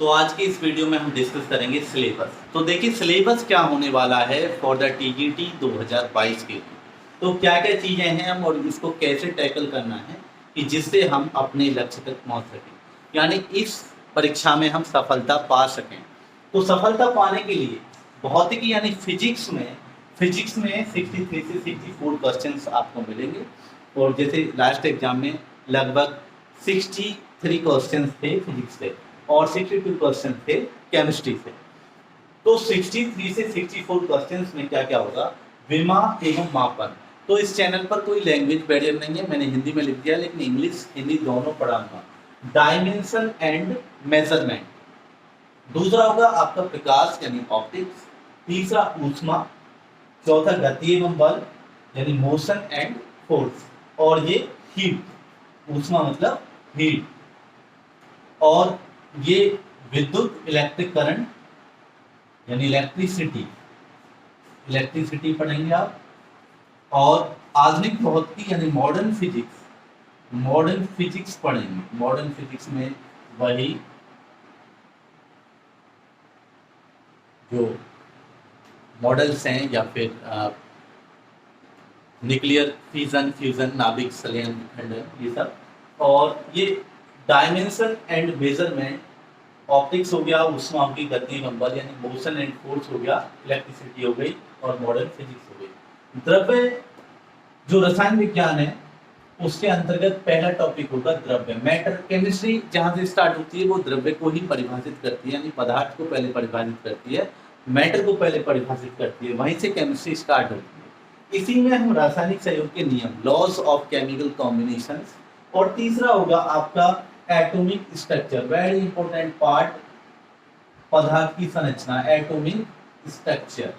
तो आज की इस वीडियो में हम डिस्कस करेंगे सिलेबस। तो देखिए सिलेबस क्या होने वाला है फॉर द टीजीटी 2022 के लिए। तो क्या क्या चीज़ें हैं हम और इसको कैसे टैकल करना है कि जिससे हम अपने लक्ष्य तक पहुंच सकें, यानी इस परीक्षा में हम सफलता पा सकें। तो सफलता पाने के लिए भौतिकी यानी फिजिक्स में 63 से 64 क्वेश्चंस आपको मिलेंगे और जैसे लास्ट एग्जाम में लगभग 63 क्वेश्चंस थे फिजिक्स से और 62 क्वेश्चन थे केमिस्ट्री से। तो 63 से 64 क्वेश्चंस में क्या क्या होगा, विमा एवं मापन। तो इस चैनल पर कोई लैंग्वेज बैरियर नहीं है, मैंने हिंदी में लिख दिया, लेकिन इंग्लिश हिंदी दोनों पढ़ाऊंगा। डायमेंशन एंड मेजरमेंट, दूसरा होगा आपका प्रकाश यानी ऑप्टिक्स, तीसरा ऊष्मा, चौथा गति एवं बल यानी मोशन एंड फोर्स, और ये हीट, ऊष्मा मतलब हीट, और ये विद्युत इलेक्ट्रिक करंट यानी इलेक्ट्रिसिटी पढ़ेंगे आप। और आधुनिक भौतिकी यानी मॉडर्न फिजिक्स पढ़ेंगे। मॉडर्न फिजिक्स में वही जो मॉडल्स हैं या फिर न्यूक्लियर फ्यूजन, नाभिक संलयन खंड, ये सब। और ये डायमेंशन एंड मेजरमेंट, ऑप्टिक्स हो गया, ऊष्मा होगी, गति एवं बल यानी मोशन एंड फोर्स हो गया, इलेक्ट्रिसिटी हो गई और मॉडर्न फिजिक्स हो गई। द्रव्य जो रसायन विज्ञान है उसके अंतर्गत पहला टॉपिक होगा द्रव्य। मैटर केमिस्ट्री जहाँ से स्टार्ट होती है वो द्रव्य को ही परिभाषित करती है, यानी पदार्थ को पहले परिभाषित करती है, मैटर को पहले परिभाषित करती है, वहीं से केमिस्ट्री स्टार्ट होती है। इसी में हम रासायनिक संयोग के नियम, लॉज ऑफ केमिकल कॉम्बिनेशंस, और तीसरा होगा आपका atomic structure, very important part, पदार्थ की संरचना, एटॉमिक स्ट्रक्चर।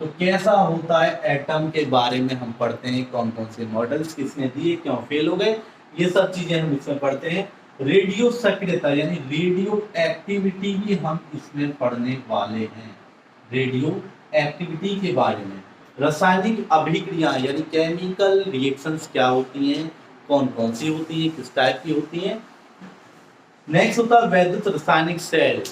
तो कैसा होता है एटम के बारे में हम पढ़ते हैं, कौन कौन से मॉडल्स किसने दिए, क्यों फेल हो गए, ये सब चीजें हम इसमें पढ़ते हैं। रेडियो सक्रियता यानी रेडियो एक्टिविटी भी हम इसमें पढ़ने वाले हैं, रेडियो एक्टिविटी के बारे में। रासायनिक अभिक्रिया यानी केमिकल रिएक्शंस क्या होती हैं, कौन कौन सी होती हैं, किस टाइप की होती हैं। नेक्स्ट होता है वैद्युत रासायनिक सेल।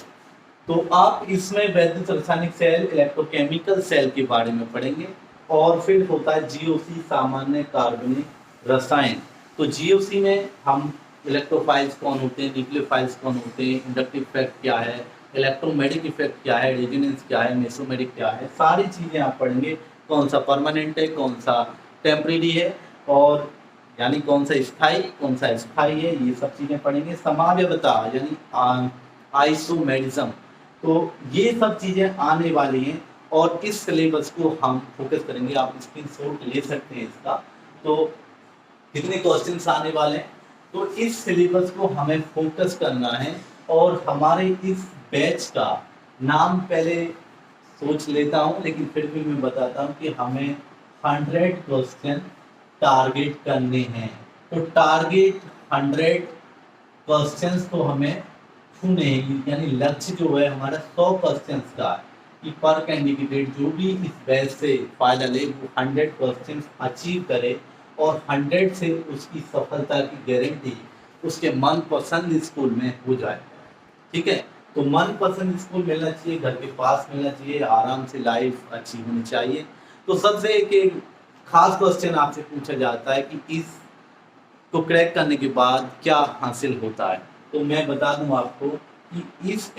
तो आप इसमें वैद्युत रासायनिक सेल, इलेक्ट्रोकेमिकल सेल के बारे में पढ़ेंगे। और फिर होता है जीओसी, सामान्य कार्बनिक रसायन। तो जीओसी में हम इलेक्ट्रोफाइल्स कौन होते हैं, न्यूक्लियोफाइल्स कौन होते हैं, इंडक्टिव इफेक्ट क्या है, इलेक्ट्रोमैग्नेटिक इफेक्ट क्या है, रेजोनेंस क्या है, मेसोमेरिक क्या है, सारी चीज़ें आप पढ़ेंगे। कौन सा परमानेंट है, कौन सा टेम्परेरी है, और यानी कौन सा स्थायी कौन सा स्थायी है, ये सब चीज़ें पढ़ेंगे। समाव्यवता यानी आइसोमेरिज्म, तो ये सब चीज़ें आने वाली हैं और इस सिलेबस को हम फोकस करेंगे। आप स्क्रीनशॉट ले सकते हैं इसका। तो कितने क्वेश्चंस आने वाले हैं, तो इस सिलेबस को हमें फोकस करना है। और हमारे इस बैच का नाम पहले सोच लेता हूँ, लेकिन फिर भी मैं बताता हूँ कि हमें 100 क्वेश्चन टारगेट करने हैं। तो टारगेट 100 क्वेश्चंस तो हमें छूने, यानी लक्ष्य जो है हमारा 100 क्वेश्चंस का है कि पर कैंडिडेट जो भी इस बैच से फायदा ले वो 100 क्वेश्चंस अचीव करे और 100 से उसकी सफलता की गारंटी उसके मनपसंद स्कूल में हो जाए। ठीक है, तो मनपसंद स्कूल मिलना चाहिए, घर के पास मिलना चाहिए, आराम से लाइफ अच्छी होनी चाहिए। तो सबसे एक खास क्वेश्चन आपसे पूछा जाता है कि इस को क्रैक करने के बाद क्या हासिल होता है। तो मैं बता दूं आपको कि इस